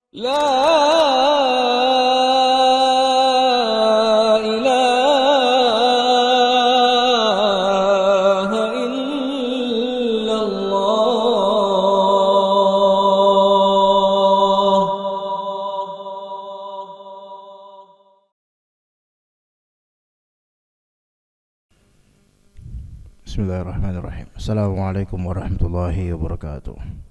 لا إله إلا الله. Bismillahirrahmanirrahim. Assalamualaikum warahmatullahi wabarakatuh.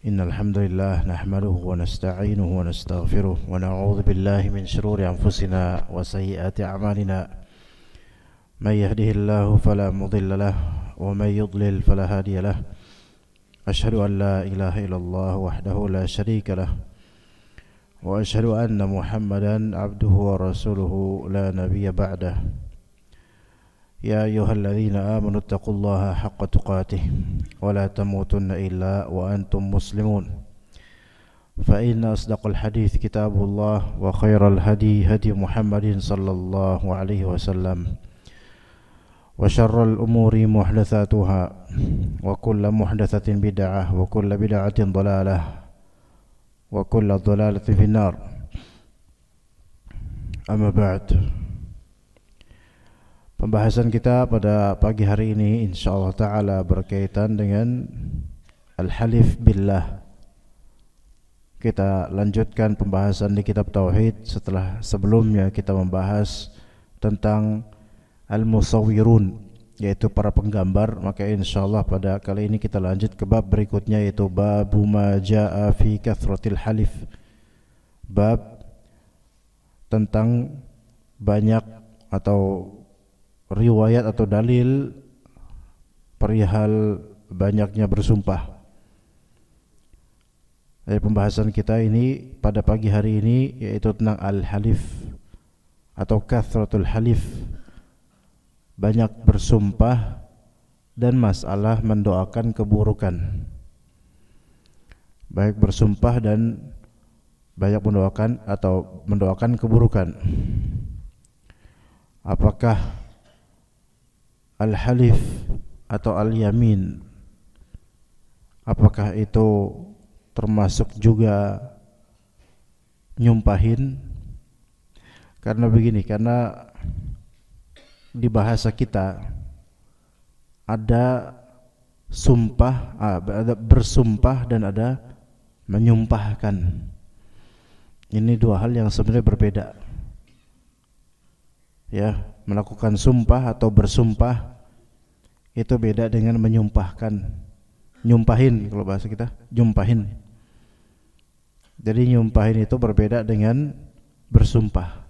Innal hamdalillah nahmaduhu wa nasta'inuhu wa nastaghfiruh wa na'udzu billahi min shururi anfusina wa sayyiati a'malina. May yahdihillahu fala mudilla lahu wa may yudlil fala hadiya lahu. Ashhadu an la ilaha illallah wahdahu la syarika lahu wa ashhadu anna Muhammadan 'abduhu wa rasuluhu la nabiyya ba'dahu. يا أيها الذين آمنوا اتقوا الله حق تقاته ولا تموتن إلا وأنتم مسلمون فإن أصدق الحديث كتاب الله وخير الهدي هدي محمد صلى الله عليه وسلم وشر الأمور محدثاتها وكل محدثة بدعة وكل بدعة ضلالة وكل ضلالة في النار. أما بعد, pembahasan kita pada pagi hari ini insyaallah ta'ala berkaitan dengan Al-Halif Billah. Kita lanjutkan pembahasan di kitab Tauhid setelah sebelumnya kita membahas tentang Al-Musawwirun, yaitu para penggambar. Maka insyaallah pada kali ini kita lanjut ke bab berikutnya, yaitu Babu ma jaa fi kathratil halif. Bab tentang banyak atau riwayat atau dalil perihal banyaknya bersumpah. Dari pembahasan kita ini pada pagi hari ini yaitu tentang al-halif atau kathratul halif, banyak bersumpah dan masalah mendoakan keburukan. Baik bersumpah dan banyak mendoakan atau mendoakan keburukan. Apakah al-halif atau al-yamin, apakah itu termasuk juga nyumpahin? Karena begini, karena di bahasa kita ada sumpah, ada bersumpah dan ada menyumpahkan. Ini dua hal yang sebenarnya berbeda. Ya, melakukan sumpah atau bersumpah itu beda dengan menyumpahkan. Nyumpahin kalau bahasa kita, nyumpahin. Jadi nyumpahin itu berbeda dengan bersumpah.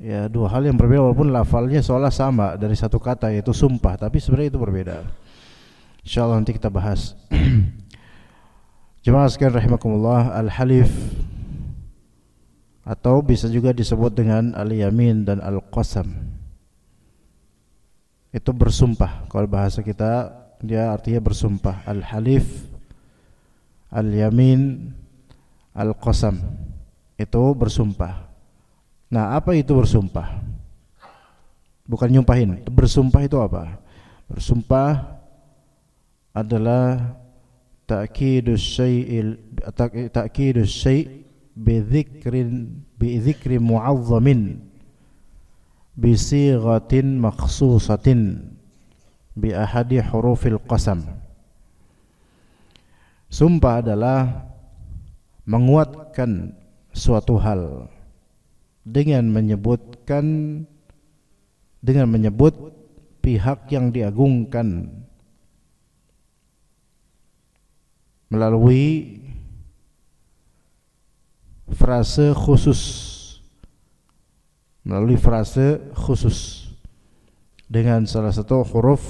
Ya, dua hal yang berbeda walaupun lafalnya seolah sama dari satu kata yaitu sumpah, tapi sebenarnya itu berbeda. Insyaallah nanti kita bahas. Jemaah sekalian rahimakumullah, al-halif atau bisa juga disebut dengan al-yamin dan al-qasam, itu bersumpah. Kalau bahasa kita dia artinya bersumpah. Al-halif, al-yamin, al-qasam itu bersumpah. Nah, apa itu bersumpah? Bukan nyumpahin. Bersumpah itu apa? Bersumpah adalah ta'kidus syai' bidzikri mu'azzamin bisighatin makhsusatin bi ahadi hurufil qasam. Sumpah adalah menguatkan suatu hal dengan menyebut pihak yang diagungkan melalui frase khusus dengan salah satu huruf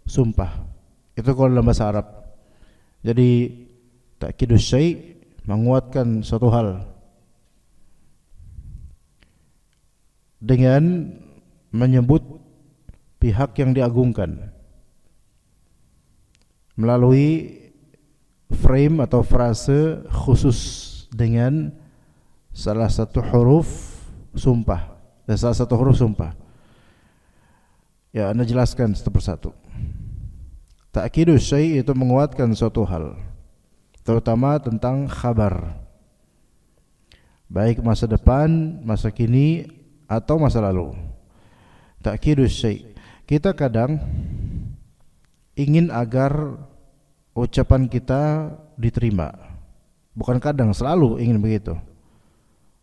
sumpah. Itu kalau dalam bahasa Arab. Jadi ta'kidus syai' menguatkan suatu hal dengan menyebut pihak yang diagungkan melalui frame atau frase khusus dengan salah satu huruf sumpah. Ya, Anda jelaskan satu persatu. Ta'kidus syai' itu menguatkan suatu hal terutama tentang khabar, baik masa depan, masa kini, atau masa lalu. Ta'kidus syai'. Kita kadang ingin agar ucapan kita diterima. Bukan kadang, selalu ingin begitu.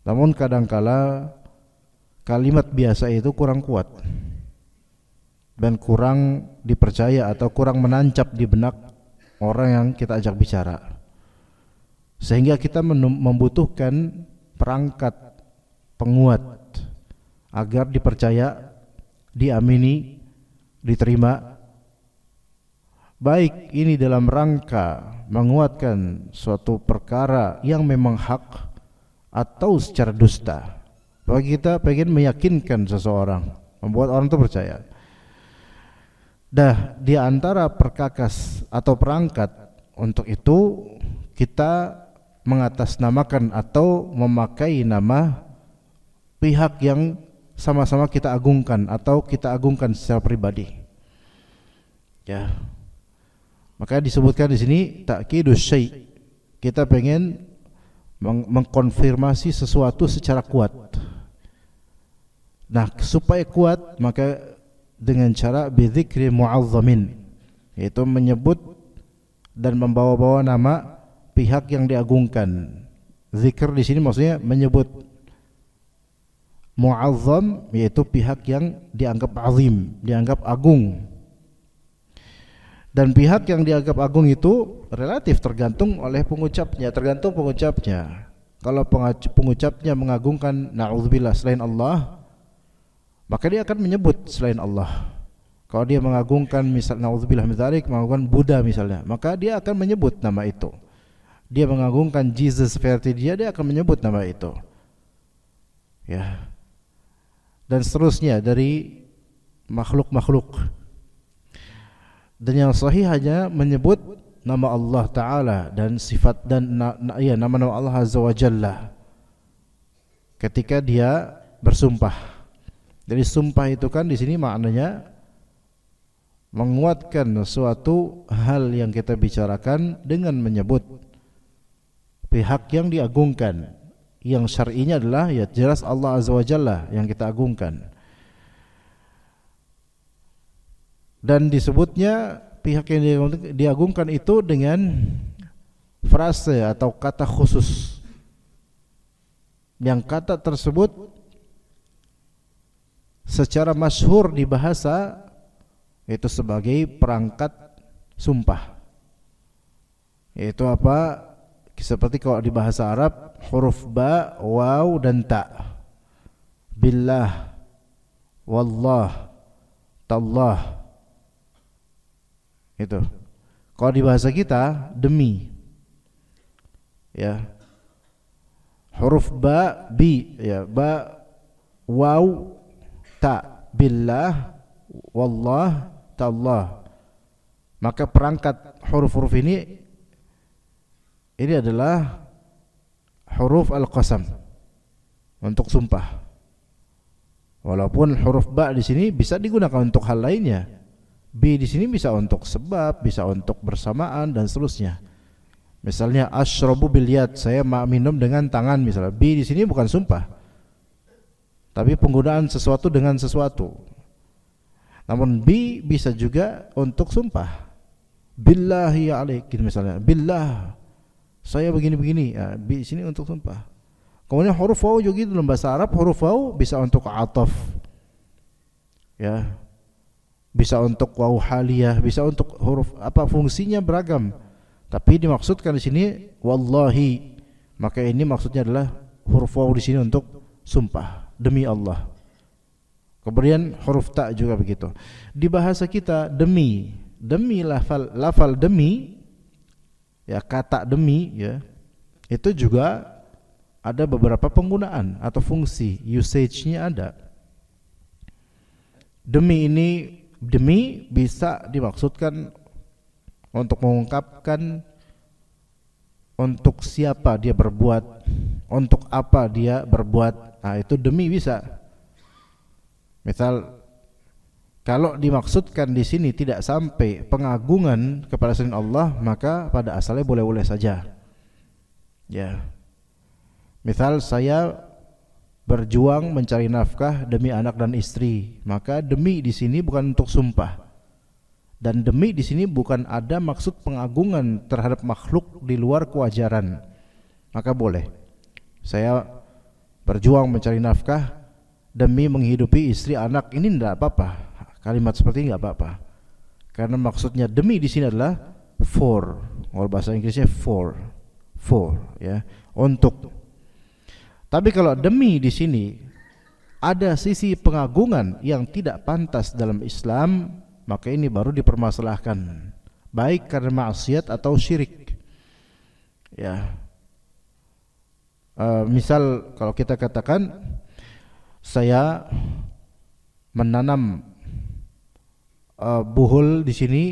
Namun kadangkala kalimat biasa itu kurang kuat dan kurang dipercaya atau kurang menancap di benak orang yang kita ajak bicara, sehingga kita membutuhkan perangkat penguat agar dipercaya, diamini, diterima, baik ini dalam rangka menguatkan suatu perkara yang memang hak atau secara dusta. Bahwa kita pengen meyakinkan seseorang, membuat orang itu percaya. Di antara perkakas atau perangkat untuk itu, kita mengatasnamakan atau memakai nama pihak yang sama-sama kita agungkan atau kita agungkan secara pribadi. Ya. Maka disebutkan di sini ta'kidus syai'. Kita pengen mengkonfirmasi sesuatu secara kuat. Nah, supaya kuat maka dengan cara bidzikri mu'azzamin, yaitu menyebut dan membawa-bawa nama pihak yang diagungkan. Zikr di sini maksudnya menyebut mu'azzam, yaitu pihak yang dianggap azim, dianggap agung. Dan pihak yang dianggap agung itu relatif tergantung oleh pengucapnya, tergantung pengucapnya. Kalau pengucapnya mengagungkan na'udzubillah selain Allah, maka dia akan menyebut selain Allah. Kalau dia mengagungkan misalnya na'udzubillah min dzalik, mengagungkan Buddha misalnya, maka dia akan menyebut nama itu. Dia mengagungkan Jesus seperti dia akan menyebut nama itu. Ya. Dan seterusnya dari makhluk-makhluk. Dan yang sahih hanya menyebut nama Allah Ta'ala dan sifat dan nama-nama Allah Azza wa Jalla ketika dia bersumpah. Jadi sumpah itu kan di sini maknanya menguatkan suatu hal yang kita bicarakan dengan menyebut pihak yang diagungkan. Yang syar'inya adalah ya jelas Allah Azza wa Jalla yang kita agungkan. Dan disebutnya pihak yang diagungkan itu dengan frase atau kata khusus. Yang kata tersebut secara masyhur di bahasa itu sebagai perangkat sumpah. Yaitu apa? Seperti kalau di bahasa Arab huruf ba, waw dan ta. Billah, wallah, tallah. Itu. Kalau di bahasa kita demi. Ya. Huruf ba, bi, ya, ba, waw, ta, billah, wallah, tallah. Maka perangkat huruf-huruf ini adalah huruf al-qasam untuk sumpah. Walaupun huruf ba di sini bisa digunakan untuk hal lainnya. B di sini bisa untuk sebab, bisa untuk bersamaan dan seterusnya. Misalnya asyrabu bil yad, saya minum dengan tangan misalnya. B di sini bukan sumpah, tapi penggunaan sesuatu dengan sesuatu. Namun B bisa juga untuk sumpah. Billahi alaikin misalnya. Billah, saya begini-begini. Ya, B di sini untuk sumpah. Kemudian huruf waw juga dalam bahasa Arab, huruf waw bisa untuk ataf. Ya. Bisa untuk waw haliyah, bisa untuk huruf apa, fungsinya beragam. Tapi dimaksudkan di sini wallahi. Maka ini maksudnya adalah huruf waw di sini untuk sumpah demi Allah. Kemudian huruf ta juga begitu. Di bahasa kita demi lafal demi, ya, kata demi, ya, itu juga ada beberapa penggunaan atau fungsi usage-nya ada. Demi bisa dimaksudkan untuk mengungkapkan untuk siapa dia berbuat, untuk apa dia berbuat. Nah, itu demi bisa. Misal kalau dimaksudkan di sini tidak sampai pengagungan kepada selain Allah, maka pada asalnya boleh-boleh saja. Ya. Misal saya berjuang mencari nafkah demi anak dan istri, maka demi di sini bukan untuk sumpah. Dan demi di sini bukan ada maksud pengagungan terhadap makhluk di luar kewajaran. Maka boleh. Saya berjuang mencari nafkah demi menghidupi istri anak, ini tidak apa-apa. Kalimat seperti ini tidak apa-apa. Karena maksudnya demi di sini adalah for. Kalau bahasa Inggrisnya for, ya, untuk. Tapi kalau demi di sini ada sisi pengagungan yang tidak pantas dalam Islam, maka ini baru dipermasalahkan, baik karena maksiat atau syirik. Ya. Misal kalau kita katakan saya menanam buhul di sini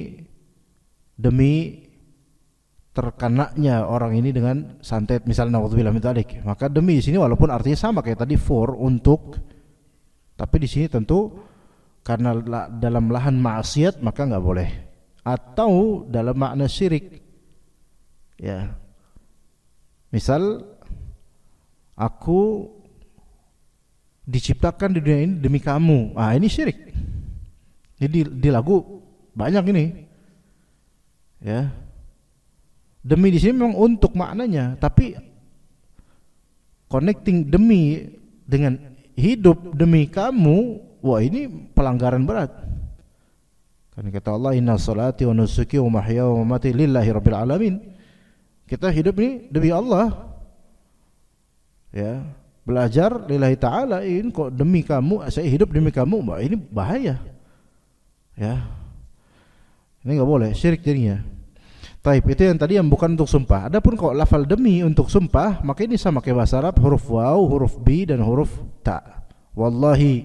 demi terkenaknya orang ini dengan santet, misalnya naudzubillah min dzalik, maka demi di sini walaupun artinya sama kayak tadi for, untuk, tapi di sini tentu karena dalam lahan maksiat maka nggak boleh, atau dalam makna syirik. Ya, misal aku diciptakan di dunia ini demi kamu, ini syirik. Jadi di lagu banyak ini, ya. Demi di sini memang untuk maknanya, tapi connecting demi dengan hidup demi kamu, wah ini pelanggaran berat. Karena kata Allah, inna salati wa nusuki wa mahya wa mamati lillahi rabbil alamin. Kita hidup ini demi Allah. Ya, belajar lillahi ta'ala, ini kok demi kamu, saya hidup demi kamu, wah ini bahaya. Ya. Ini enggak boleh, syirik jadinya. Taib, itu yang tadi yang bukan untuk sumpah. Adapun kalau lafal demi untuk sumpah, maka ini sama kayak bahasa Arab, huruf waw, huruf bi dan huruf ta. Wallahi.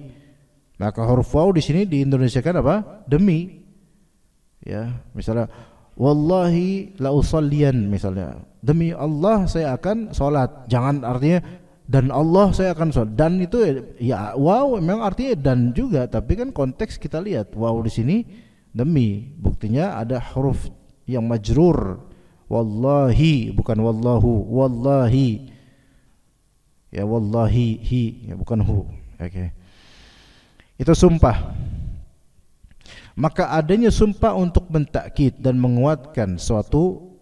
Maka huruf waw di sini diindonesiakan apa? Demi. Ya, misalnya wallahi la usalliyan, misalnya. Demi Allah saya akan salat. Jangan artinya dan Allah saya akan salat. Dan itu ya waw memang artinya dan juga, tapi kan konteks kita lihat waw di sini demi. Buktinya ada huruf yang majrur, wallahi, bukan wallahu, wallahi, ya wallahi hi, ya bukan hu. Oke. Itu sumpah. Maka adanya sumpah untuk mentakkid dan menguatkan suatu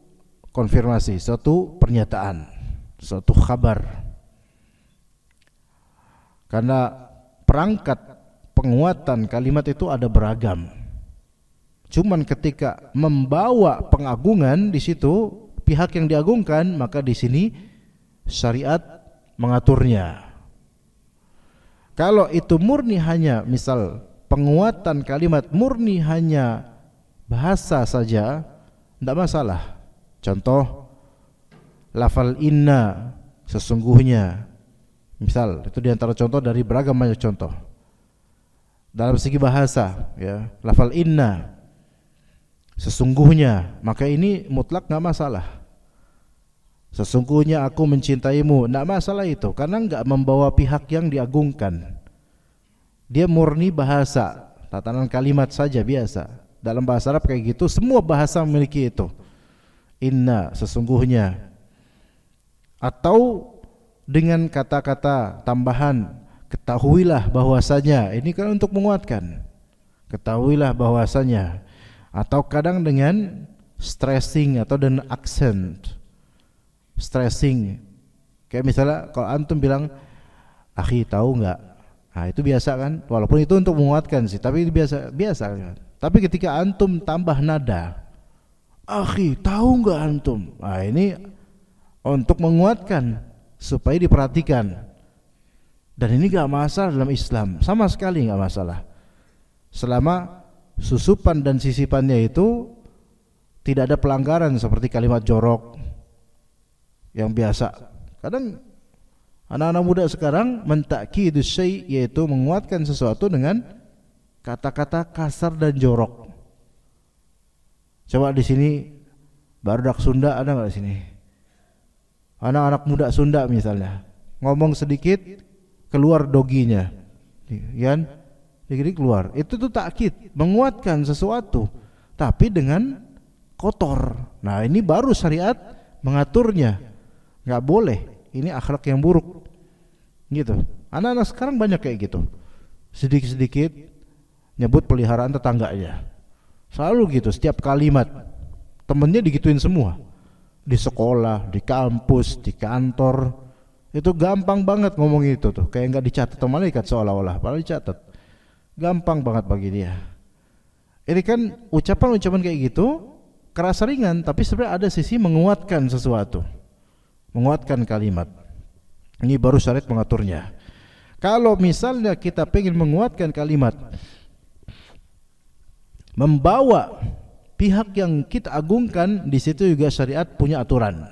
konfirmasi, suatu pernyataan, suatu kabar. Karena perangkat penguatan kalimat itu ada beragam. Cuman ketika membawa pengagungan di situ pihak yang diagungkan, maka di sini syariat mengaturnya. Kalau itu murni hanya misal penguatan kalimat murni hanya bahasa saja, tidak masalah. Contoh lafal inna, sesungguhnya. Misal itu diantara contoh dari beragam banyak contoh. Dalam segi bahasa, ya, lafal inna, sesungguhnya, maka ini mutlak nggak masalah. Sesungguhnya aku mencintaimu, nggak masalah itu, karena nggak membawa pihak yang diagungkan. Dia murni bahasa, tatanan kalimat saja biasa. Dalam bahasa Arab kayak gitu, semua bahasa memiliki itu. Inna, sesungguhnya. Atau dengan kata-kata tambahan, ketahuilah bahwasanya, ini kan untuk menguatkan. Ketahuilah bahwasanya. Atau kadang dengan stressing atau dengan accent. Stressing. Kayak misalnya kalau antum bilang, akhi tahu enggak? Nah itu biasa kan? Walaupun itu untuk menguatkan sih, tapi itu biasa kan? Tapi ketika antum tambah nada, akhi tahu enggak antum? Nah ini untuk menguatkan supaya diperhatikan. Dan ini enggak masalah dalam Islam, sama sekali enggak masalah. Selama susupan dan sisipannya itu tidak ada pelanggaran seperti kalimat jorok yang biasa. Kadang anak-anak muda sekarang mentakkidus syai', yaitu menguatkan sesuatu dengan kata-kata kasar dan jorok. Coba di sini barudak Sunda ada nggak di sini? Anak-anak muda Sunda misalnya ngomong sedikit keluar doginya, kan? Dikit keluar. Itu tuh takkid, menguatkan sesuatu, tapi dengan kotor. Nah ini baru syariat mengaturnya. Nggak boleh. Ini akhlak yang buruk. Gitu. Anak-anak sekarang banyak kayak gitu. Sedikit-sedikit nyebut peliharaan tetangganya. Selalu gitu, setiap kalimat temennya digituin semua. Di sekolah, di kampus, di kantor. Itu gampang banget ngomong itu tuh. Kayak nggak dicatat sama malaikat seolah-olah, padahal dicatat. Gampang banget bagi dia. Ini kan ucapan-ucapan kayak gitu kerasa ringan, tapi sebenarnya ada sisi menguatkan sesuatu, menguatkan kalimat. Ini baru syariat mengaturnya. Kalau misalnya kita pengen menguatkan kalimat, membawa pihak yang kita agungkan, di situ juga syariat punya aturan.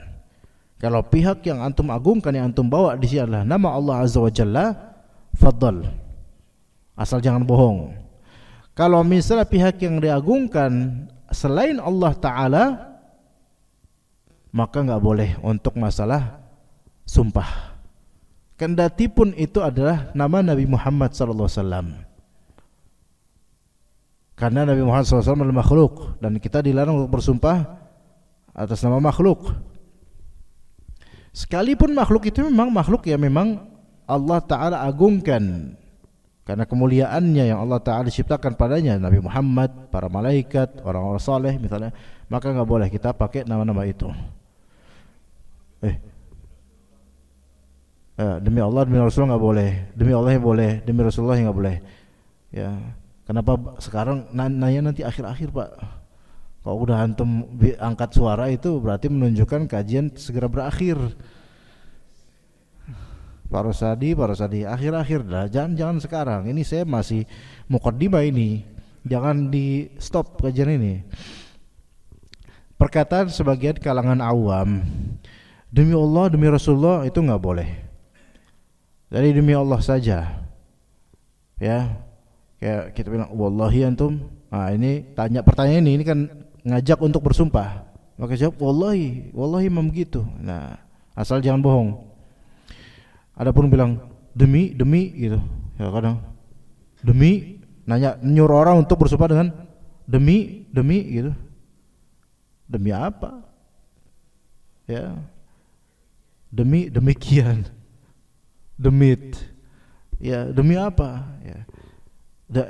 Kalau pihak yang antum agungkan, yang antum bawa di sini adalah nama Allah Azza wa Jalla, fadhal. Asal jangan bohong. Kalau misalnya pihak yang diagungkan selain Allah Ta'ala, maka nggak boleh untuk masalah sumpah. Kendati pun itu adalah nama Nabi Muhammad SAW. Karena Nabi Muhammad SAW adalah makhluk, dan kita dilarang untuk bersumpah atas nama makhluk. Sekalipun makhluk itu memang makhluk yang memang Allah Ta'ala agungkan, karena kemuliaannya yang Allah Ta'ala ciptakan padanya, Nabi Muhammad, para malaikat, orang-orang saleh misalnya, maka nggak boleh kita pakai nama-nama itu. Demi Allah, demi Rasulullah nggak boleh. Demi Allah yang boleh, demi Rasulullah yang nggak boleh. Ya, kenapa sekarang nanya nanti akhir-akhir Pak? Kalau udah antum angkat suara itu berarti menunjukkan kajian segera berakhir. Pak Rosadi, akhir-akhir dah. Jangan sekarang. Ini saya masih muqaddimah ini. Jangan di stop kajian ini. Perkataan sebagian kalangan awam, demi Allah, demi Rasulullah, itu nggak boleh. Jadi demi Allah saja. Ya, kayak kita bilang wallahi antum. Nah, ini pertanyaan ini kan ngajak untuk bersumpah. Maka jawab wallahi memang gitu. Nah, asal jangan bohong. Adapun bilang demi gitu. Ya kadang demi nyuruh orang untuk bersumpah dengan demi gitu. Demi apa? Ya. Demikian. Demit. Ya, demi apa? Ya.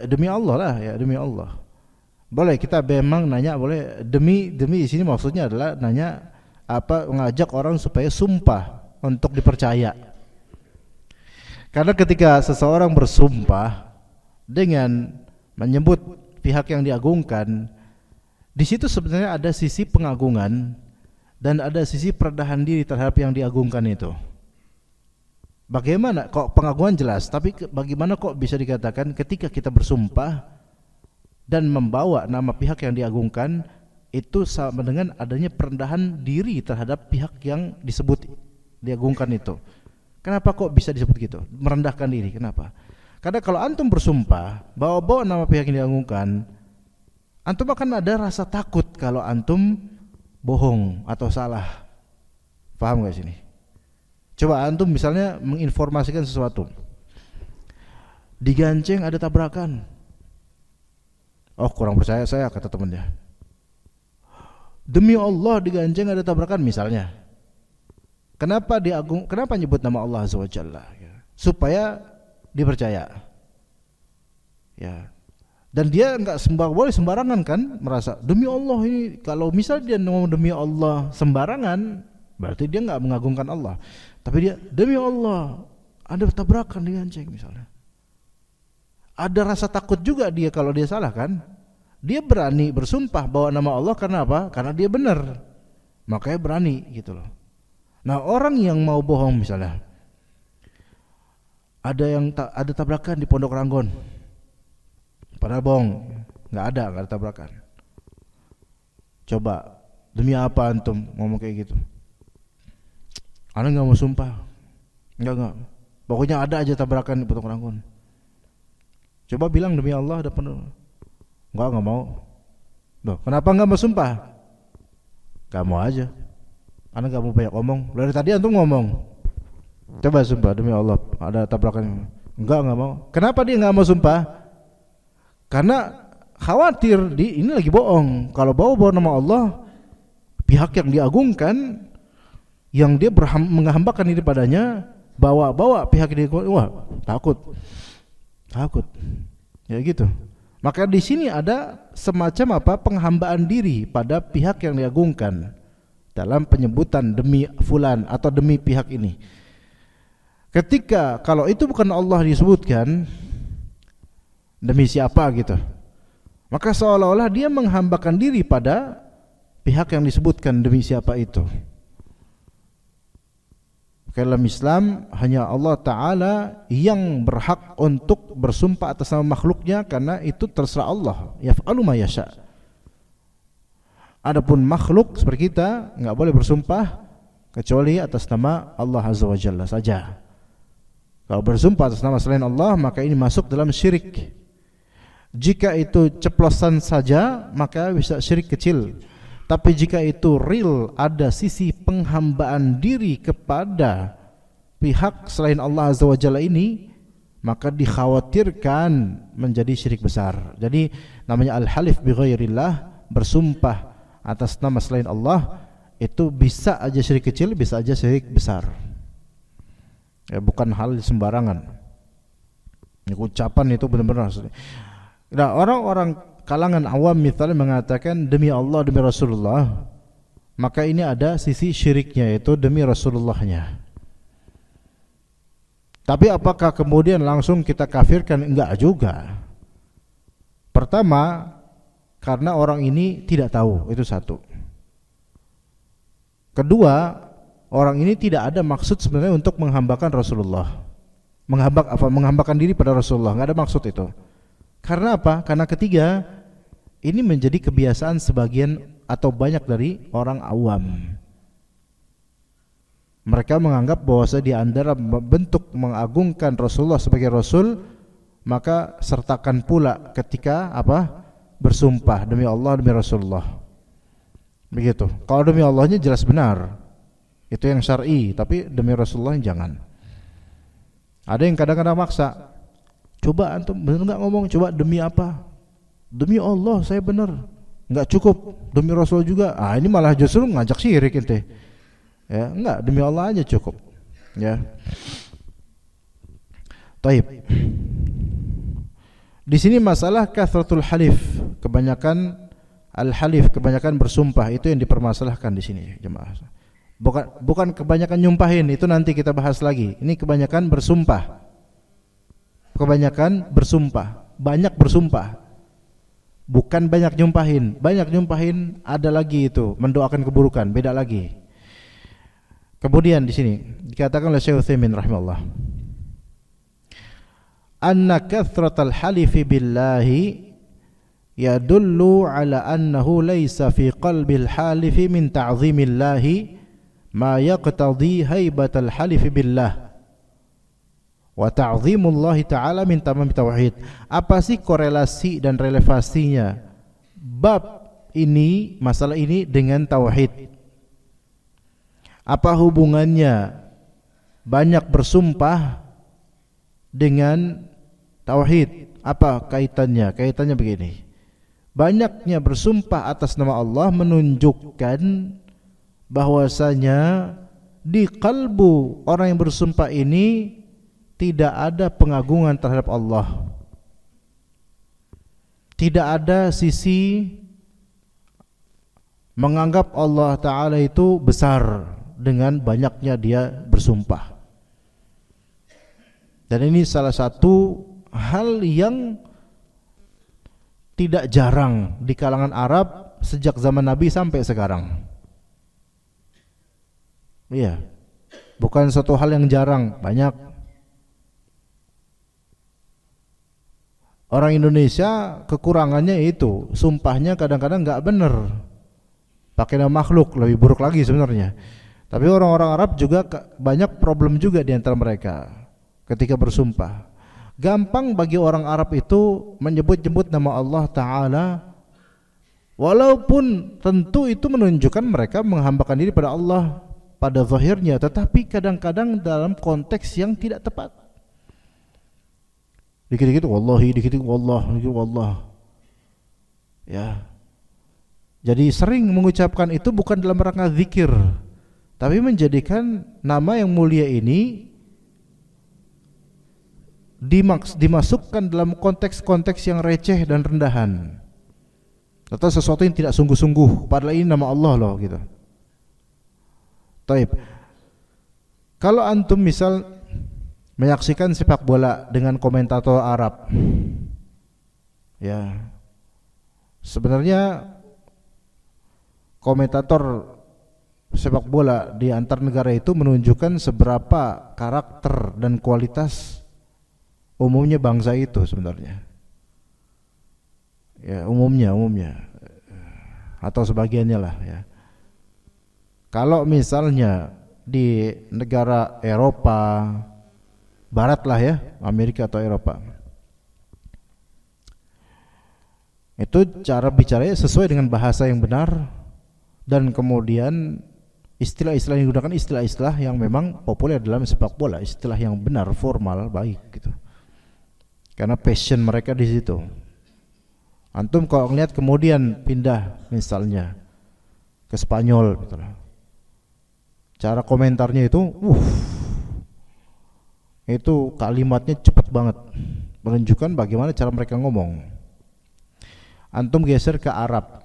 Demi Allah lah, ya, demi Allah. Boleh kita memang nanya, boleh demi di sini maksudnya adalah nanya apa, mengajak orang supaya sumpah untuk dipercaya. Karena ketika seseorang bersumpah dengan menyebut pihak yang diagungkan, di situ sebenarnya ada sisi pengagungan dan ada sisi perendahan diri terhadap yang diagungkan itu. Bagaimana kok pengagungan jelas, tapi bagaimana kok bisa dikatakan ketika kita bersumpah dan membawa nama pihak yang diagungkan itu sama dengan adanya perendahan diri terhadap pihak yang disebut diagungkan itu. Kenapa kok bisa disebut gitu? Merendahkan diri, kenapa? Karena kalau antum bersumpah bawa-bawa nama pihak yang diagungkan, antum akan ada rasa takut kalau antum bohong atau salah. Paham gak sini? Coba antum misalnya menginformasikan sesuatu, diganceng ada tabrakan. Oh, kurang percaya saya, kata temannya. Demi Allah diganceng ada tabrakan misalnya. Kenapa nyebut nama Allah Azza wa Jalla? Ya. Supaya dipercaya. Ya. Dan dia enggak boleh sembarangan kan, merasa demi Allah ini. Kalau misal dia ngomong demi Allah sembarangan, berarti dia enggak mengagungkan Allah. Tapi dia demi Allah ada tabrakan diganceng misalnya. Ada rasa takut juga dia kalau dia salah kan. Dia berani bersumpah bawa nama Allah karena apa? Karena dia benar. Makanya berani gitu loh. Nah, orang yang mau bohong misalnya, ada tabrakan di Pondok Ranggon. Padahal bohong, nggak ada tabrakan. Coba demi apa antum ngomong kayak gitu? Ana nggak mau sumpah, nggak. Pokoknya ada aja tabrakan di Pondok Ranggon. Coba bilang demi Allah ada penuh. Nggak mau. Loh, kenapa nggak mau sumpah? Nggak mau aja. Ana nggak mau banyak ngomong. Dari tadi antum ngomong. Coba sumpah demi Allah ada tabrakan. Nggak mau. Kenapa dia nggak mau sumpah? Karena khawatir ini lagi bohong. Kalau bawa nama Allah, pihak yang diagungkan, yang dia menghambakan diri padanya, bawa pihak ini, wah takut, ya gitu. Maka di sini ada semacam penghambaan diri pada pihak yang diagungkan dalam penyebutan demi fulan atau demi pihak ini. Ketika kalau itu bukan Allah disebutkan demi siapa gitu, maka seolah-olah dia menghambakan diri pada pihak yang disebutkan demi siapa itu. Dalam Islam hanya Allah Ta'ala yang berhak untuk bersumpah atas nama makhluknya, karena itu terserah Allah, yaf'alu ma yasha. Adapun makhluk seperti kita enggak boleh bersumpah kecuali atas nama Allah Azza wa Jalla saja. Kalau bersumpah atas nama selain Allah, maka ini masuk dalam syirik. Jika itu ceplosan saja, maka bisa syirik kecil. Tapi jika itu real, ada sisi penghambaan diri kepada pihak selain Allah Azza wa Jalla ini, maka dikhawatirkan menjadi syirik besar. Jadi namanya al-halif bi ghairillah, bersumpah atas nama selain Allah, itu bisa aja syirik kecil, bisa aja syirik besar. Ya, bukan hal sembarangan. Ya, ucapan itu benar-benar. Nah, orang-orang kalangan awam misalnya mengatakan demi Allah, demi Rasulullah, maka ini ada sisi syiriknya, yaitu demi Rasulullahnya. Tapi apakah kemudian langsung kita kafirkan? Enggak juga. Pertama, karena orang ini tidak tahu, itu satu. Kedua, orang ini tidak ada maksud sebenarnya untuk menghambakan Rasulullah, menghambakan diri pada Rasulullah, enggak ada maksud itu. Karena apa? Karena ketiga, ini menjadi kebiasaan sebagian atau banyak dari orang awam. Mereka menganggap bahwa di antara bentuk mengagungkan Rasulullah sebagai Rasul, maka sertakan pula ketika bersumpah demi Allah, demi Rasulullah. Begitu. Kalau demi Allahnya jelas benar, itu yang syar'i, tapi demi Rasulullah jangan. Ada yang kadang-kadang maksa. Coba antum benar enggak ngomong, coba demi apa? Demi Allah saya benar. Enggak cukup, demi Rasul juga. Ini malah justru ngajak syirik ente. Ya, enggak, demi Allah aja cukup. Ya. Taib. Di sini masalah kathratul halif, kebanyakan al-halif, kebanyakan bersumpah, itu yang dipermasalahkan di sini, jemaah. Bukan kebanyakan nyumpahin, itu nanti kita bahas lagi. Ini kebanyakan bersumpah. Kebanyakan bersumpah, banyak bersumpah. Bukan banyak nyumpahin. Banyak nyumpahin ada lagi itu, mendoakan keburukan, beda lagi. Kemudian di sini dikatakan oleh Syekh Utsaimin rahimahullah, anna kathratal halifi billahi yadullu ala annahu laysa fi qalbil halifi min ta'zimillahi ma yaqtadi haibatal halifi billah wa ta'zimullahi ta'ala min tamam tauhid. Apa sih korelasi dan relevasinya bab ini, masalah ini dengan tauhid? Apa hubungannya banyak bersumpah dengan tauhid? Apa kaitannya? Kaitannya begini. Banyaknya bersumpah atas nama Allah menunjukkan bahwasanya di kalbu orang yang bersumpah ini tidak ada pengagungan terhadap Allah. Tidak ada sisi menganggap Allah Ta'ala itu besar dengan banyaknya dia bersumpah. Dan ini salah satu hal yang tidak jarang di kalangan Arab sejak zaman Nabi sampai sekarang. Iya, bukan suatu hal yang jarang, banyak. Orang Indonesia kekurangannya itu, sumpahnya kadang-kadang nggak benar, pakai nama makhluk, lebih buruk lagi sebenarnya. Tapi orang-orang Arab juga banyak problem juga di antara mereka ketika bersumpah. Gampang bagi orang Arab itu menyebut-nyebut nama Allah Ta'ala, walaupun tentu itu menunjukkan mereka menghambakan diri pada Allah pada zahirnya, tetapi kadang-kadang dalam konteks yang tidak tepat. Dikit-dikit wallahi, dikit-dikit wallah, dikit wallah. Ya. Jadi sering mengucapkan itu bukan dalam rangka zikir, tapi menjadikan nama yang mulia ini dimasukkan dalam konteks-konteks yang receh dan rendahan, atau sesuatu yang tidak sungguh-sungguh, padahal ini nama Allah loh gitu. Taib. Kalau antum misal menyaksikan sepak bola dengan komentator Arab, ya sebenarnya komentator sepak bola di antar negara itu menunjukkan seberapa karakter dan kualitas umumnya bangsa itu sebenarnya. Ya, umumnya atau sebagiannya lah ya. Kalau misalnya di negara Eropa Barat lah ya, Amerika atau Eropa, itu cara bicaranya sesuai dengan bahasa yang benar, dan kemudian istilah-istilah yang digunakan istilah-istilah yang memang populer dalam sepak bola, istilah yang benar, formal, baik gitu. Karena passion mereka di situ. Antum kalau ngeliat kemudian pindah misalnya ke Spanyol gitu lah, cara komentarnya itu kalimatnya cepat banget, menunjukkan bagaimana cara mereka ngomong. Antum geser ke Arab,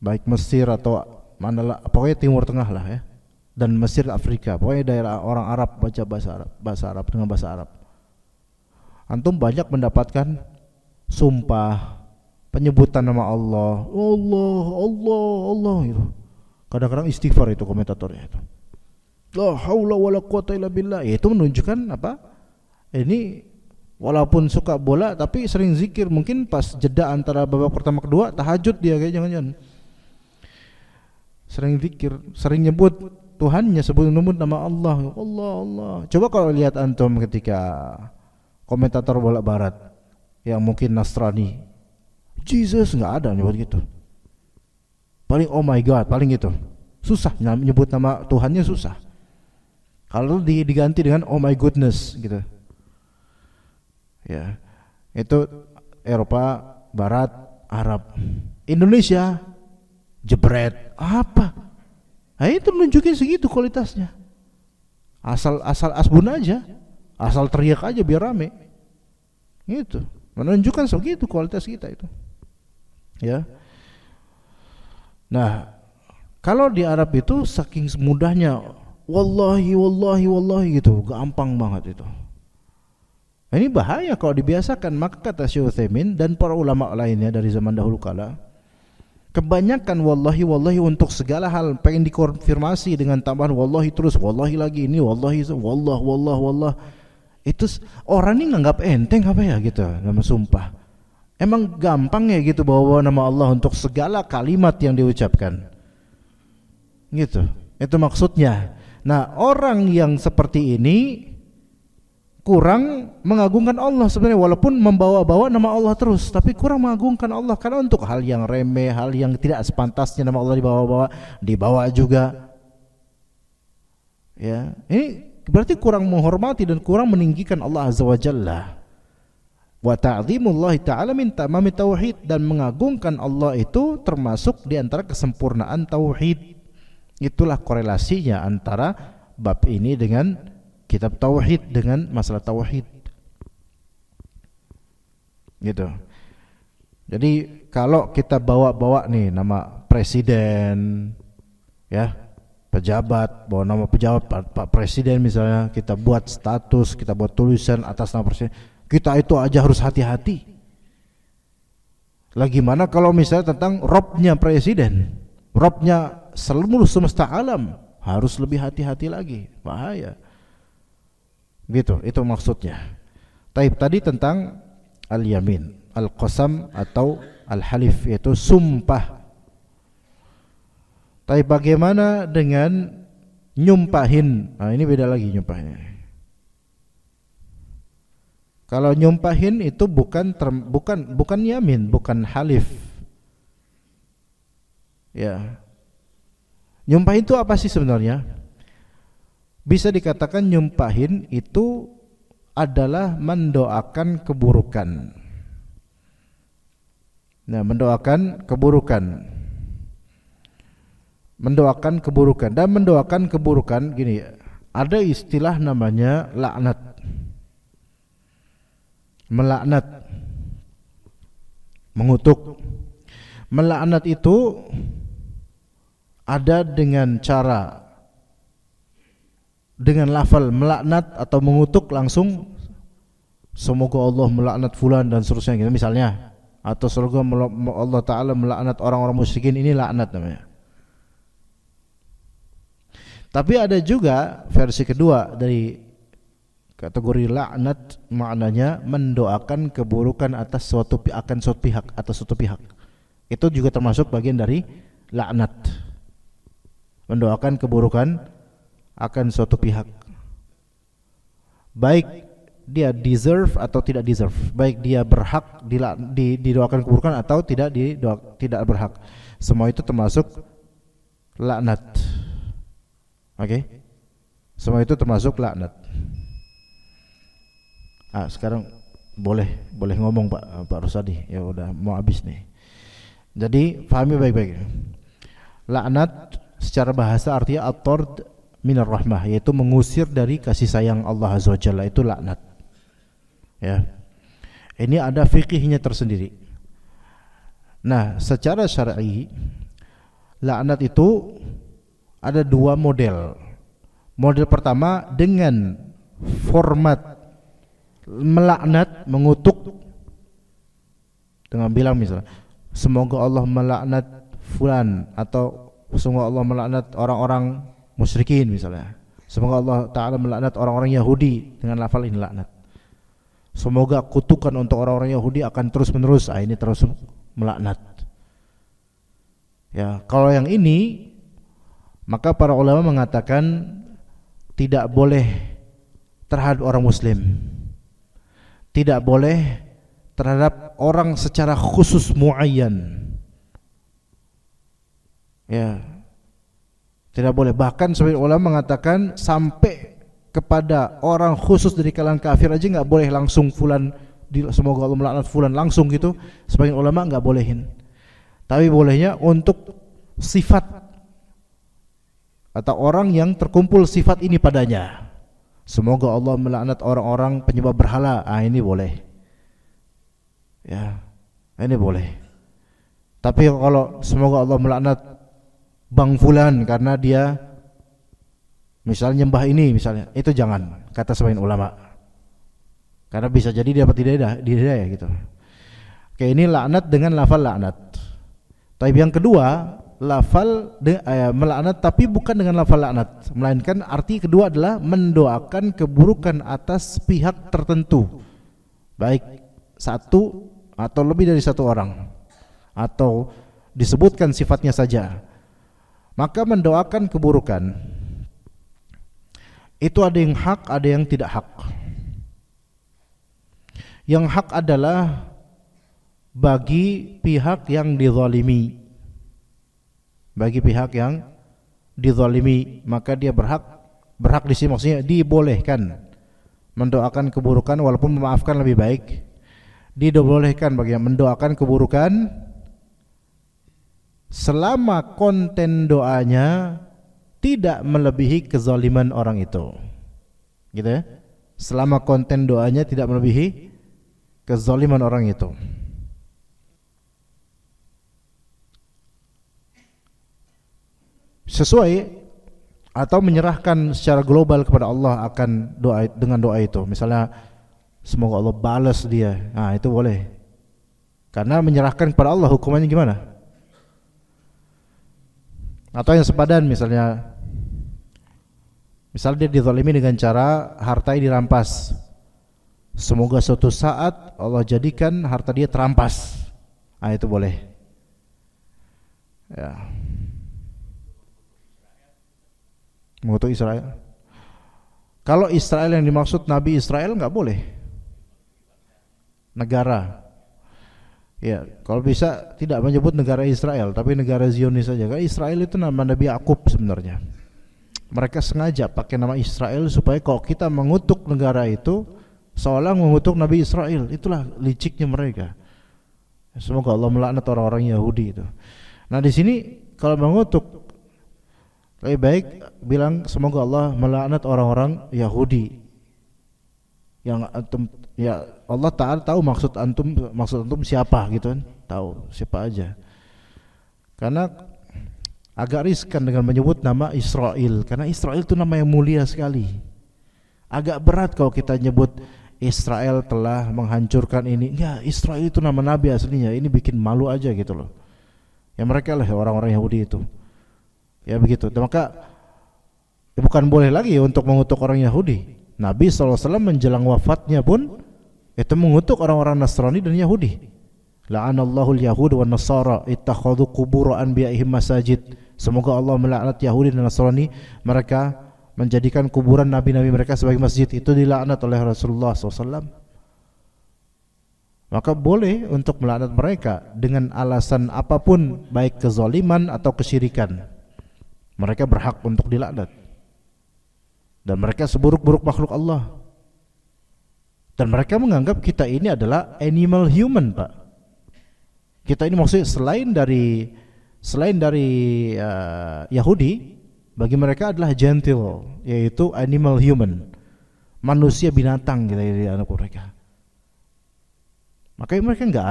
baik Mesir atau mana lah, pokoknya Timur Tengah lah ya, dan Mesir, Afrika, pokoknya daerah orang Arab baca bahasa Arab dengan bahasa Arab. Antum banyak mendapatkan sumpah, penyebutan nama Allah, Allah gitu. Kadang-kadang istighfar itu komentatornya itu. La haula wala quwata illa billah. Itu menunjukkan apa? Ini walaupun suka bola tapi sering zikir, mungkin pas jeda antara babak pertama kedua tahajud dia kayak jangan-jangan. Sering zikir, sering nyebut Tuhannya, sebut nama Allah. Allah. Coba kalau lihat antum ketika komentator bola barat yang mungkin Nasrani, Jesus, nggak ada nyebut gitu. Paling oh my God, paling gitu. Susah nyebut nama Tuhannya, susah. Kalau diganti dengan oh my goodness gitu. Ya. Itu Eropa Barat, Arab. Indonesia jebret apa? Nah, itu nunjukin segitu kualitasnya. Asal asbun aja. Asal teriak aja biar rame. Gitu. Menunjukkan segitu kualitas kita itu. Ya. Nah, kalau di Arab itu saking mudahnya wallahi gitu, gampang banget itu. Nah, ini bahaya kalau dibiasakan. Maka kata Syekh Utsaimin dan para ulama lainnya dari zaman dahulu kala, kebanyakan wallahi untuk segala hal pengen dikonfirmasi dengan tambahan wallahi terus, wallahi lagi, ini wallahi, wallah. Itu orang ini nganggap enteng apa ya gitu nama sumpah. Emang gampang ya gitu bawa nama Allah untuk segala kalimat yang diucapkan. Gitu. Itu maksudnya. Nah, orang yang seperti ini kurang mengagungkan Allah sebenarnya, walaupun membawa-bawa nama Allah terus, tapi kurang mengagungkan Allah karena untuk hal yang remeh, hal yang tidak sepantasnya nama Allah dibawa juga. Ya, ini berarti kurang menghormati dan kurang meninggikan Allah Azza wa Jalla. Wa ta'zimullahi ta'ala min tamami tauhid, dan mengagungkan Allah itu termasuk di antara kesempurnaan tauhid. Itulah korelasinya antara bab ini dengan kitab tauhid, dengan masalah tauhid. Gitu. Jadi kalau kita bawa-bawa nih nama presiden, ya, pejabat, bawa nama pejabat Pak Presiden misalnya, kita buat status, kita buat tulisan atas nama presiden, kita itu aja harus hati-hati. Lagi mana kalau misalnya tentang Robnya presiden, Robnya seluruh semesta alam, harus lebih hati-hati lagi, bahaya. Gitu, itu maksudnya. Tadi tentang al-yamin, al-qasam atau al-halif, yaitu sumpah. Tapi bagaimana dengan nyumpahin? Nah, ini beda lagi nyumpahnya. Kalau nyumpahin itu bukan yamin, bukan halif. Ya. Nyumpahin itu apa sih sebenarnya? Bisa dikatakan nyumpahin itu adalah mendoakan keburukan. Nah, mendoakan keburukan. mendoakan keburukan. Dan mendoakan keburukan gini, ada istilah namanya laknat. Melaknat, mengutuk. Melaknat itu ada dengan cara, dengan lafal melaknat atau mengutuk langsung, semoga Allah melaknat fulan dan seterusnya gitu misalnya, atau semoga Allah Ta'ala melaknat orang-orang musyrikin, ini laknat namanya. Tapi ada juga versi kedua dari kategori laknat, maknanya mendoakan keburukan atas suatu pihak, atau suatu pihak. Itu juga termasuk bagian dari laknat, mendoakan keburukan akan suatu pihak, baik dia deserve atau tidak deserve, baik dia berhak didoakan keburukan atau tidak berhak. Semua itu termasuk laknat. Oke? Semua itu termasuk laknat. Sekarang boleh ngomong Pak Rusadi. Ya udah mau habis nih. Jadi pahami baik-baik. Laknat secara bahasa artinya at-tard minar rahmah, yaitu mengusir dari kasih sayang Allah Azza wa Jalla, itu laknat. Ya. Ini ada fikihnya tersendiri. Nah, secara syar'i laknat itu ada dua model. Model pertama dengan format melaknat, mengutuk dengan bilang misalnya semoga Allah melaknat fulan, atau semoga Allah melaknat orang-orang musyrikin misalnya, semoga Allah Ta'ala melaknat orang-orang Yahudi dengan lafal ini laknat, semoga kutukan untuk orang-orang Yahudi akan terus menerus. Ini terus melaknat. Ya, kalau yang ini, maka para ulama mengatakan tidak boleh terhadap orang muslim, tidak boleh terhadap orang secara khusus muayyan. Ya, tidak boleh. Bahkan sebagian ulama mengatakan sampai kepada orang khusus dari kalangan kafir aja nggak boleh langsung fulan, semoga Allah melaknat fulan langsung gitu. Sebagian ulama nggak bolehin. Tapi bolehnya untuk sifat atau orang yang terkumpul sifat ini padanya. Semoga Allah melaknat orang-orang penyembah berhala. Ini boleh. Ya, ini boleh. Tapi kalau semoga Allah melaknat Bang Fulan karena dia misalnya nyembah ini misalnya, itu jangan, kata sebagian ulama. Karena bisa jadi dia dapat hidayah gitu. Oke, ini laknat dengan lafal laknat. Tapi yang kedua, lafal melaknat tapi bukan dengan lafal laknat, melainkan arti kedua adalah mendoakan keburukan atas pihak tertentu, baik satu atau lebih dari satu orang, atau disebutkan sifatnya saja. Maka mendoakan keburukan itu ada yang hak, ada yang tidak hak. Yang hak adalah bagi pihak yang dizalimi, bagi pihak yang dizalimi, maka dia berhak di sini maksudnya dibolehkan mendoakan keburukan walaupun memaafkan lebih baik. Dibolehkan bagi yang mendoakan keburukan selama konten doanya tidak melebihi kezaliman orang itu. Gitu ya? Selama konten doanya tidak melebihi kezaliman orang itu. Sesuai atau menyerahkan secara global kepada Allah akan doa, dengan doa itu. Misalnya semoga Allah balas dia. Itu boleh. Karena menyerahkan kepada Allah, hukumannya gimana? Atau yang sepadan, misalnya dia dizalimi dengan cara hartanya dirampas. Semoga suatu saat Allah jadikan harta dia terampas. Itu boleh. Ya. Mengutuk Israel. Kalau Israel yang dimaksud Nabi Israel nggak boleh. Negara. Ya, kalau bisa tidak menyebut negara Israel, tapi negara Zionis saja. Karena Israel itu nama Nabi Yakub sebenarnya. Mereka sengaja pakai nama Israel supaya kalau kita mengutuk negara itu seolah mengutuk Nabi Israel. Itulah liciknya mereka. Semoga Allah melaknat orang-orang Yahudi itu. Nah, di sini kalau mengutuk Lebih baik bilang semoga Allah melaknat orang-orang Yahudi yang antum, ya Allah Ta'ala tahu maksud antum siapa gitu kan, tahu siapa aja. Karena agak riskan dengan menyebut nama Israel, karena Israel itu nama yang mulia sekali. Agak berat kalau kita nyebut Israel telah menghancurkan ini. Ya, Israel itu nama nabi aslinya. Ini bikin malu aja gitu loh. Ya mereka lah orang-orang Yahudi itu. Ya begitu. Maka ya bukan boleh lagi untuk mengutuk orang Yahudi. Nabi SAW menjelang wafatnya pun itu mengutuk orang-orang Nasrani dan Yahudi. La'anallahu al-yahud wa nasara ittakhadhu qubur anbiya'ihim masajid. Semoga Allah melaknat Yahudi dan Nasrani, mereka menjadikan kuburan nabi-nabi mereka sebagai masjid. Itu dilaknat oleh Rasulullah SAW. Maka boleh untuk melaknat mereka dengan alasan apapun, baik kezaliman atau kesyirikan. Mereka berhak untuk dilaknat. Dan mereka seburuk-buruk makhluk Allah. Dan mereka menganggap kita ini adalah animal human, Pak. Kita ini maksudnya selain dari Yahudi, bagi mereka adalah gentle, yaitu animal human, manusia binatang gitu di anak mereka. Makanya mereka nggak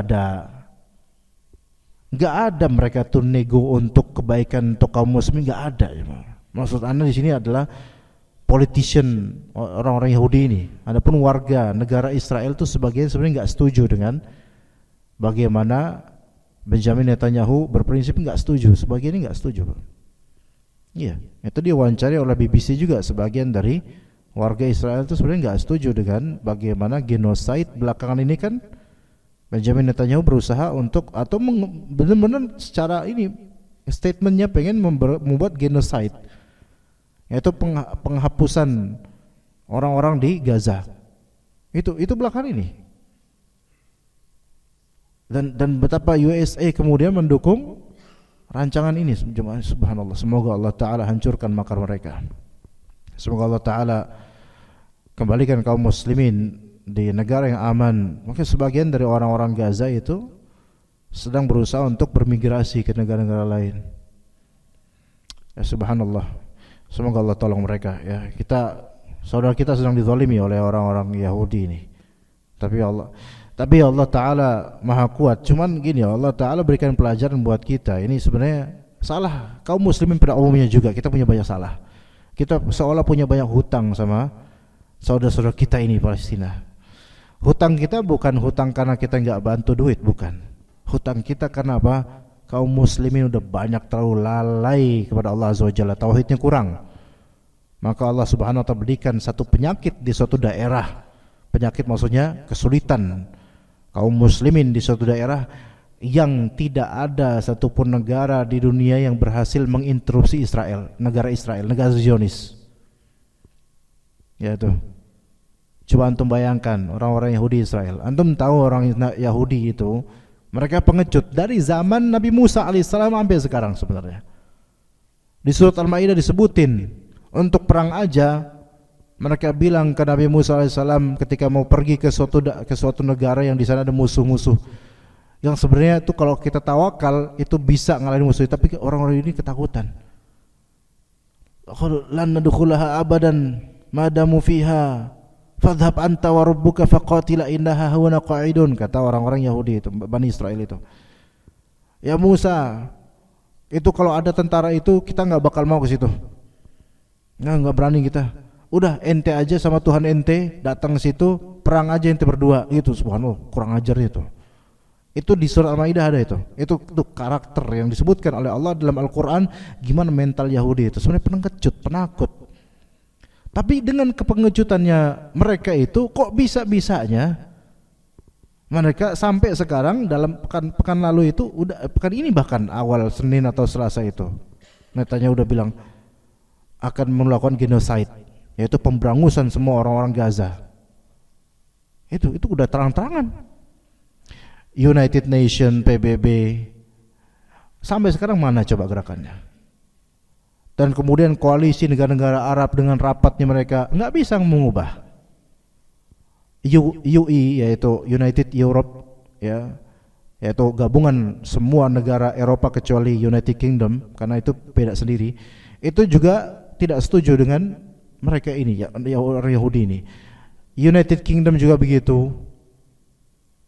ada mereka tuh nego untuk kebaikan untuk kaum muslimin, nggak ada. Maksud anda di sini adalah politician, orang-orang Yahudi ini. Adapun warga negara Israel itu sebagian sebenarnya nggak setuju dengan bagaimana Benjamin Netanyahu berprinsip, nggak setuju. Sebagian ini nggak setuju. Iya, itu diwawancari oleh BBC juga. Sebagian dari warga Israel itu sebenarnya nggak setuju dengan bagaimana genosida belakangan ini kan. Benjamin Netanyahu berusaha untuk atau benar-benar secara ini statementnya pengen membuat genosida, yaitu penghapusan orang-orang di Gaza. Itu belakangan ini. Dan betapa USA kemudian mendukung rancangan ini. Subhanallah. Semoga Allah Ta'ala hancurkan makar mereka. Semoga Allah Ta'ala kembalikan kaum muslimin di negara yang aman. Mungkin sebagian dari orang-orang Gaza itu sedang berusaha untuk bermigrasi ke negara-negara lain. Ya, subhanallah. Semoga Allah tolong mereka. Ya, saudara kita sedang dizalimi oleh orang-orang Yahudi ini. Tapi Allah Ta'ala Maha Kuat. Cuman gini, Allah Ta'ala berikan pelajaran buat kita. Ini sebenarnya salah kaum muslimin pada umumnya juga. Kita punya banyak salah. Kita seolah punya banyak hutang sama saudara-saudara kita ini Palestina. Hutang kita bukan hutang karena kita nggak bantu duit, bukan. Hutang kita karena apa? Kaum muslimin udah banyak terlalu lalai kepada Allah Azza wa Jalla, tauhidnya kurang. Maka Allah Subhanahu wa Ta'ala berikan satu penyakit di suatu daerah. Penyakit maksudnya kesulitan kaum muslimin di suatu daerah yang tidak ada satupun negara di dunia yang berhasil menginterupsi Israel, negara Zionis. Ya tuh. Coba antum bayangkan orang-orang Yahudi Israel. Antum tahu orang Yahudi itu mereka pengecut dari zaman Nabi Musa alaihissalam sampai sekarang sebenarnya. Di surat Al-Maidah disebutin untuk perang aja mereka bilang ke Nabi Musa alaihissalam ketika mau pergi ke suatu negara yang di sana ada musuh-musuh. Yang sebenarnya itu kalau kita tawakal itu bisa ngalahin musuh, tapi orang-orang ini ketakutan. Lan nadkhulaha abadan madamu fiha. Fadhhab anta wa rabbuka faqatila innaha huna qa'idun, kata orang-orang Yahudi itu, Bani Israel itu. Ya Musa, itu kalau ada tentara itu kita enggak bakal mau ke situ. Enggak berani kita. Udah ente aja sama Tuhan ente datang ke situ, perang aja ente berdua. Gitu, subhanallah, kurang ajar itu. Itu di surah Al-Maidah ada itu. Itu karakter yang disebutkan oleh Allah dalam Al-Qur'an, gimana mental Yahudi itu. Sebenarnya pengecut, penakut. Tapi dengan kepengejutannya mereka itu kok bisa-bisanya mereka sampai sekarang dalam pekan lalu itu pekan ini bahkan awal Senin atau Selasa itu Netanyahu udah bilang akan melakukan genosida, yaitu pemberangusan semua orang-orang Gaza. Itu udah terang-terangan. United Nation, PBB sampai sekarang mana coba gerakannya? Dan kemudian koalisi negara-negara Arab dengan rapatnya mereka nggak bisa mengubah. UE yaitu United Europe, ya, yaitu gabungan semua negara Eropa kecuali United Kingdom, karena itu beda sendiri. itu juga tidak setuju dengan mereka ini, ya, orang Yahudi ini. United Kingdom juga begitu,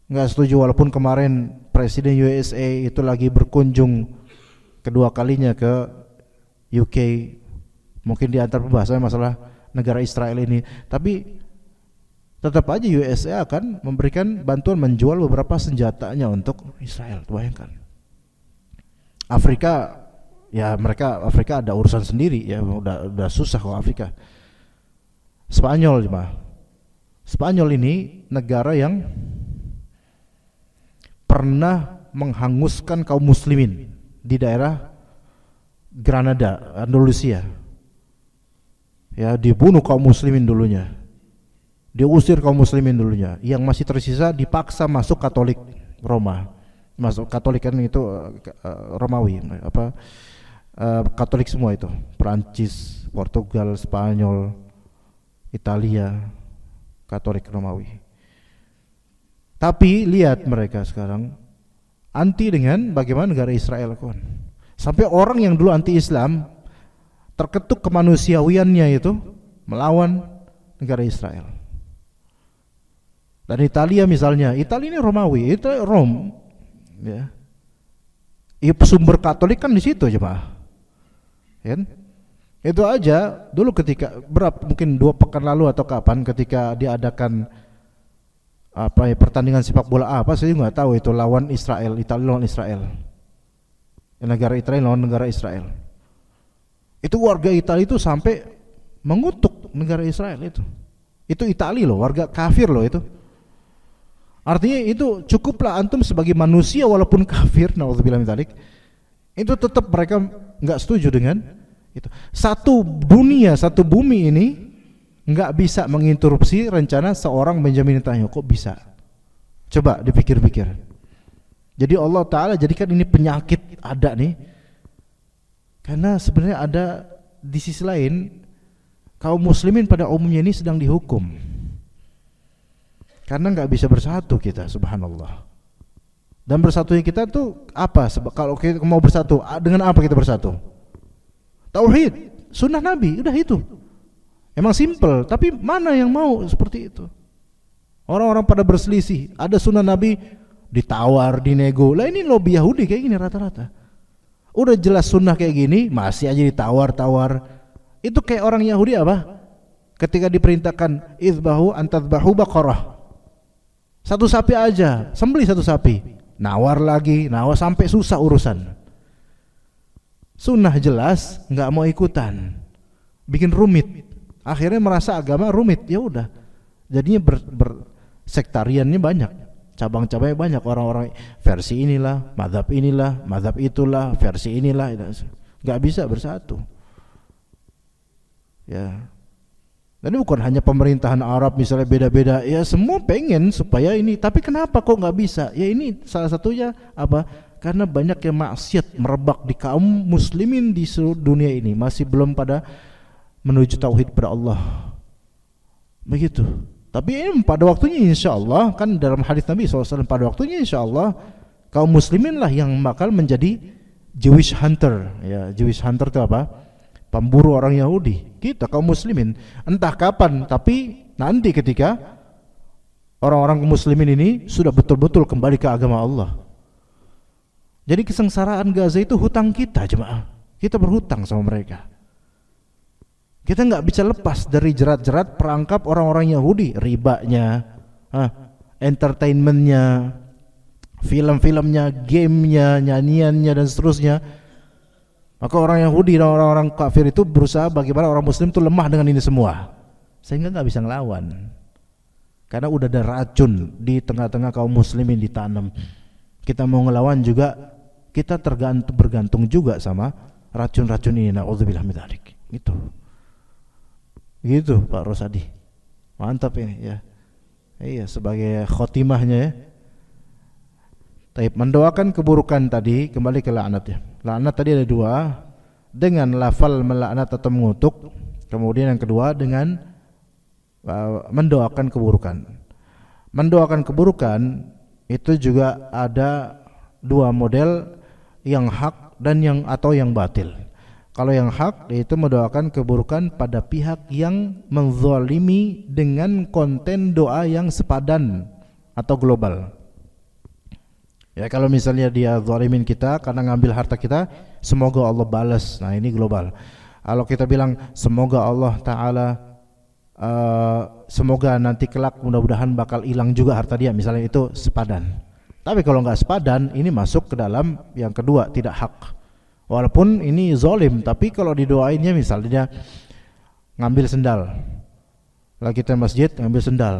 nggak setuju, walaupun kemarin Presiden USA itu lagi berkunjung kedua kalinya ke UK, mungkin di antar pembahasannya masalah negara Israel ini, tapi tetap aja USA akan memberikan bantuan, menjual beberapa senjatanya untuk Israel. Bayangkan. Afrika, ya Afrika ada urusan sendiri, ya udah susah kalau Afrika. Spanyol cuma. Spanyol ini negara yang pernah menghanguskan kaum muslimin di daerah Granada, Andalusia. Ya, dibunuh kaum muslimin dulunya. Diusir kaum muslimin dulunya. Yang masih tersisa dipaksa masuk Katolik Roma. Masuk Katolik kan itu Romawi, Katolik semua itu. Perancis, Portugal, Spanyol, Italia, Katolik Romawi. Tapi lihat mereka sekarang anti dengan bagaimana negara Israel, kawan. Sampai orang yang dulu anti Islam terketuk kemanusiawiannya itu melawan negara Israel. Dan Italia misalnya, Italia ini Romawi, itu Rom, ya. Sumber Katolik kan di situ aja, Pak. Kan? Itu aja dulu ketika mungkin 2 pekan lalu atau kapan ketika diadakan pertandingan sepak bola saya nggak tahu itu lawan Israel, Italia lawan Israel. Negara Israel lawan negara Israel. Itu warga Italia itu sampai mengutuk negara Israel itu. Itu Italia loh, warga kafir loh itu. Artinya itu cukuplah antum sebagai manusia walaupun kafir, naudzubillah min dzalik, itu tetap mereka nggak setuju dengan itu. Satu dunia, satu bumi ini nggak bisa menginterupsi rencana seorang Benjamin Netanyahu. Kok bisa? Coba dipikir-pikir. Jadi Allah Ta'ala jadikan ini penyakit ada nih, karena sebenarnya ada di sisi lain kaum muslimin pada umumnya ini sedang dihukum. Karena nggak bisa bersatu kita, subhanallah. Dan bersatunya kita tuh apa? Kalau kita mau bersatu, dengan apa kita bersatu? Tauhid, sunnah Nabi, udah itu. Emang simple, tapi mana yang mau seperti itu? Orang-orang pada berselisih, ada sunnah Nabi ditawar, dinego. Lah ini lobby Yahudi kayak gini rata-rata. Udah jelas sunnah kayak gini, masih aja ditawar-tawar. Itu kayak orang Yahudi apa? Ketika diperintahkan idbahu antadbahu baqarah. Satu sapi aja, sembelih satu sapi. Nawar lagi, nawar sampai susah urusan. Sunnah jelas, nggak mau ikutan, bikin rumit. Akhirnya merasa agama rumit, ya udah. Jadinya sektariannya banyak, cabang-cabangnya banyak. Orang-orang versi inilah, mazhab itulah, versi inilah, nggak bisa bersatu. Ya. Dan bukan hanya pemerintahan Arab misalnya beda-beda, ya semua pengen supaya ini, tapi kenapa kok nggak bisa? Ya ini salah satunya apa? Karena banyak yang maksiat merebak di kaum muslimin di seluruh dunia ini, masih belum pada menuju tauhid pada Allah. Begitu. Tapi pada waktunya insya Allah, kan dalam hadis Nabi SAW, pada waktunya insya Allah kaum muslimin lah yang bakal menjadi Jewish hunter. Ya, Jewish hunter itu apa? Pemburu orang Yahudi. Kita kaum muslimin entah kapan, tapi nanti ketika orang-orang muslimin ini sudah betul-betul kembali ke agama Allah. Jadi kesengsaraan Gaza itu hutang kita, jemaah. Kita berhutang sama mereka. Kita nggak bisa lepas dari jerat-jerat perangkap orang-orang Yahudi, ribanya, entertainmentnya, film-filmnya, gamenya, nyanyiannya dan seterusnya. Maka orang Yahudi dan orang-orang kafir itu berusaha bagaimana orang muslim itu lemah dengan ini semua, sehingga nggak bisa ngelawan. Karena udah ada racun di tengah-tengah kaum muslimin ditanam. Kita mau ngelawan juga, kita bergantung juga sama racun-racun ini. Na'udzubillah min dzalik. Gitu Pak Rosadi. Mantap ini ya. Iya, sebagai khotimahnya ya. Taib, mendoakan keburukan tadi, kembali ke laknat ya. Laknat tadi ada 2, dengan lafal melaknat atau mengutuk. Kemudian yang kedua dengan mendoakan keburukan. Mendoakan keburukan itu juga ada 2 model, yang hak dan yang batil. Kalau yang hak yaitu mendoakan keburukan pada pihak yang menzalimi dengan konten doa yang sepadan atau global. Ya, kalau misalnya dia zalimin kita karena ngambil harta kita, semoga Allah balas. Nah, ini global. Kalau kita bilang semoga Allah Ta'ala semoga nanti kelak mudah-mudahan bakal hilang juga harta dia, misalnya, itu sepadan. Tapi kalau nggak sepadan, ini masuk ke dalam yang kedua, tidak hak. Walaupun ini zalim, tapi kalau didoainnya misalnya dia ngambil sendal, lagi kita masjid ngambil sendal,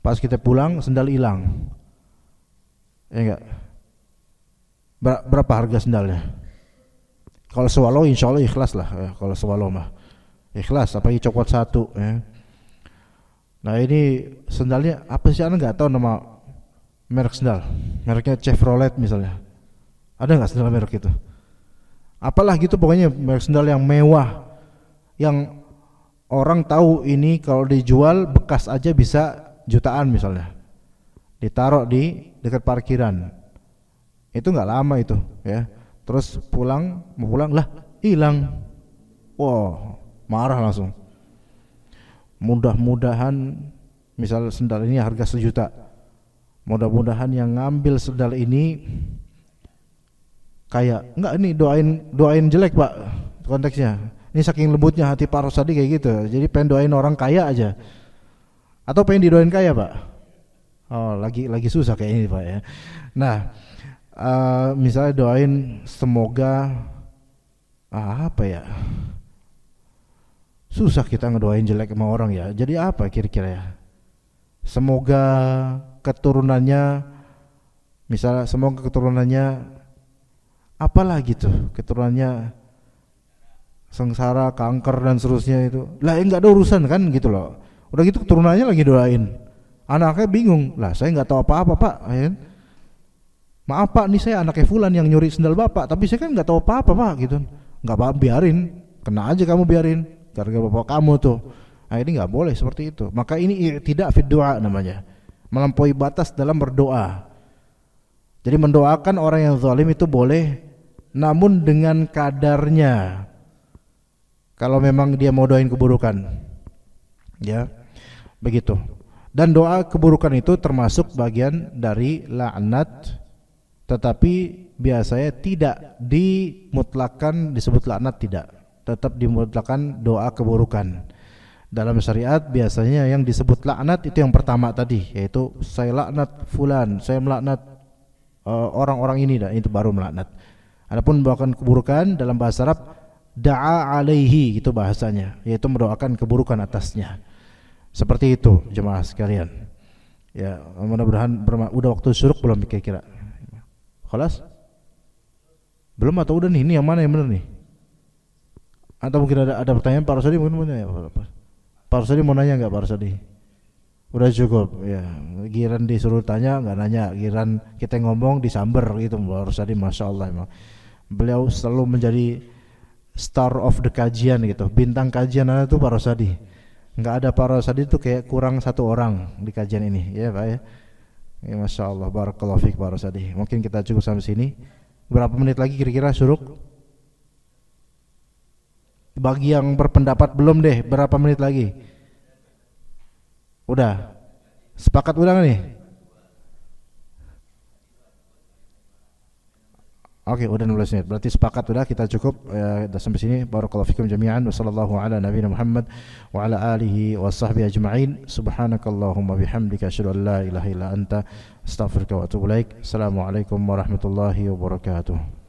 pas kita pulang sendal hilang, ya enggak? Berapa harga sendalnya? Kalau swallow insya Allah ikhlas lah ya, kalau swallow mah ikhlas, apalagi coklat satu ya. Nah, ini sendalnya apa sih, Anda nggak tahu nama merek sendal, mereknya Chevrolet misalnya, ada nggak sendal merek itu? Apalah gitu, pokoknya merek sendal yang mewah, yang orang tahu ini kalau dijual bekas aja bisa jutaan misalnya, ditaruh di dekat parkiran, itu nggak lama itu ya, terus mau pulang lah hilang, wow, marah langsung. Mudah-mudahan misal sendal ini harga 1 juta, mudah-mudahan yang ngambil sendal ini kayak enggak, ini doain jelek Pak konteksnya. Ini saking lembutnya hati Pak Rosadi kayak gitu. Jadi pengen doain orang kaya aja. Atau pengen didoain kaya Pak? Oh, lagi susah kayak ini Pak ya. Nah, misalnya doain semoga apa ya? Susah kita ngedoain jelek sama orang ya. Jadi apa kira-kira ya? Semoga keturunannya, misalnya semoga keturunannya apalah gitu, keturunannya sengsara, kanker dan seterusnya itu. Lah enggak ada urusan kan gitu loh. Udah gitu keturunannya lagi doain. Anaknya bingung. Lah saya enggak tahu apa-apa, Pak. Ya. Maaf Pak, nih saya anaknya Fulan yang nyuri sendal Bapak, tapi saya kan enggak tahu apa-apa, Pak, gitu. Enggak apa-apa, biarin. Kena aja kamu, biarin. Gara-gara bapak kamu tuh. Nah, ini enggak boleh seperti itu. Maka ini tidak fid doa namanya. Melampaui batas dalam berdoa. Jadi mendoakan orang yang zalim itu boleh, namun dengan kadarnya. Kalau memang dia mau doain keburukan, ya begitu. Dan doa keburukan itu termasuk bagian dari laknat, tetapi biasanya tidak dimutlakan disebut laknat, tidak. Tetap dimutlakan doa keburukan. Dalam syariat biasanya yang disebut laknat itu yang pertama tadi, yaitu saya laknat fulan, saya melaknat orang-orang ini, dan itu baru melaknat. Adapun mendoakan keburukan dalam bahasa Arab da'a alaihi, itu bahasanya, yaitu mendoakan keburukan atasnya. Seperti itu jemaah sekalian. Ya, mudah-mudahan udah waktu syuruk belum kira-kira? Khalas? Belum atau udah nih? Ini yang mana yang benar nih? Atau mungkin ada pertanyaan Pak Rosadi, mungkin mau nanya Pak Rosadi, mau nanya enggak Pak Rosadi? Udah cukup ya. Giran disuruh tanya enggak nanya, giran kita ngomong disamber gitu Pak Rosadi, Masya Allah emang. Beliau selalu menjadi star of the kajian gitu, bintang kajian ada tuh Pak Rosadi. Enggak ada Pak Rosadi tuh kayak kurang 1 orang di kajian ini, ya Pak ya. Ya Masya Allah, barakallahu fiik Pak Rosadi. Mungkin kita cukup sampai sini. Berapa menit lagi kira-kira syuruk? Bagi yang berpendapat belum deh, berapa menit lagi? Udah? Sepakat udah gak nih? Oke, udah 16 menit. Berarti sepakat udah, kita cukup udah sampai sini. Barakallahu fikum jami'an. Wassallallahu ala nabiyina Muhammad wa ala alihi wa sahbihi ajma'in. Subhanakallahumma bihamdika asyhadu an la ilaha illa anta astaghfiruka wa atubu ilaik. Assalamualaikum warahmatullahi wabarakatuh.